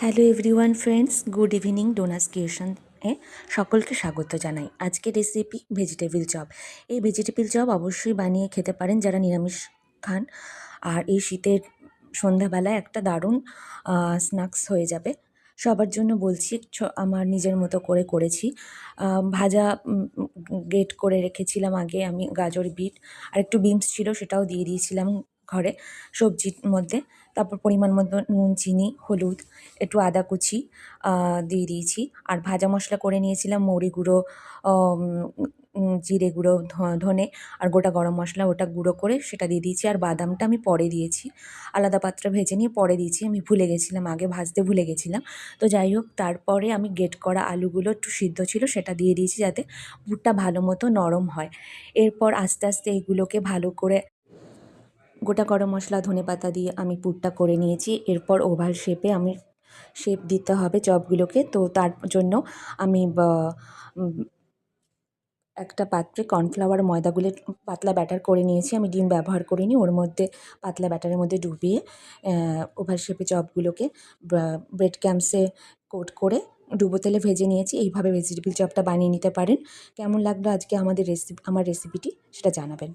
Hello everyone friends, good evening. ডোনাস এ সকলকে স্বাগত জানাই। আজকের রেসিপি ভেজিটেবিল চপ। এই ভেজিটেবিল চপ অবশ্যই বানিয়ে খেতে পারেন যারা নিরামিষ খান। আর এই শীতের সন্ধ্যাবেলায় একটা দারুণ স্ন্যাক্স হয়ে যাবে। সবার জন্য বলছি, আমার নিজের মতো করে করেছি। ভাজা গ্রেট করে রেখেছিলাম আগে আমি গাজর, বিট আর একটু বিনস ছিল, সেটাও দিয়ে দিয়েছিলাম ঘরে সবজির মধ্যে। তারপর পরিমাণ মতো নুন, চিনি, হলুদ, একটু আদা কুচি দিয়ে দিয়েছি। আর ভাজা মশলা করে নিয়েছিলাম মৌরি গুঁড়ো, জিরে গুঁড়ো, ধনে আর গোটা গরম মশলা, ওটা গুঁড়ো করে সেটা দিয়ে দিয়েছি। আর বাদামটা আমি পরে দিয়েছি, আলাদা পাত্রে ভেজে নিয়ে পরে দিয়েছি। আমি ভুলে গেছিলাম, আগে ভাজতে ভুলে গেছিলাম। তো যাই হোক, তারপরে আমি গ্রেট করা আলুগুলো একটু সিদ্ধ ছিল সেটা দিয়ে দিয়েছি যাতে পুরটা ভালো মতো নরম হয়। এরপর আস্তে আস্তে এগুলোকে ভালো করে গোটা গরম মশলা, ধনেপাতা দিয়ে আমি পুরটা করে নিয়েছি। এরপর ওভাল শেপে আমি শেপ দিতে হবে চপগুলোকে। তো তার জন্য আমি একটা পাত্রে কর্নফ্লাওয়ার, ময়দা গুলে পাতলা ব্যাটার করে নিয়েছি। আমি ডিম ব্যবহার করিনি, ওর মধ্যে পাতলা ব্যাটারের মধ্যে ডুবিয়ে ওভাল শেপে চপগুলোকে ব্রেড ক্রাম্বসে কোট করে ডুবো তেলে ভেজে নিয়েছি। এইভাবে ভেজিটেবিল চপটা বানিয়ে নিতে পারেন। কেমন লাগলো আজকে আমার রেসিপিটি সেটা জানাবেন।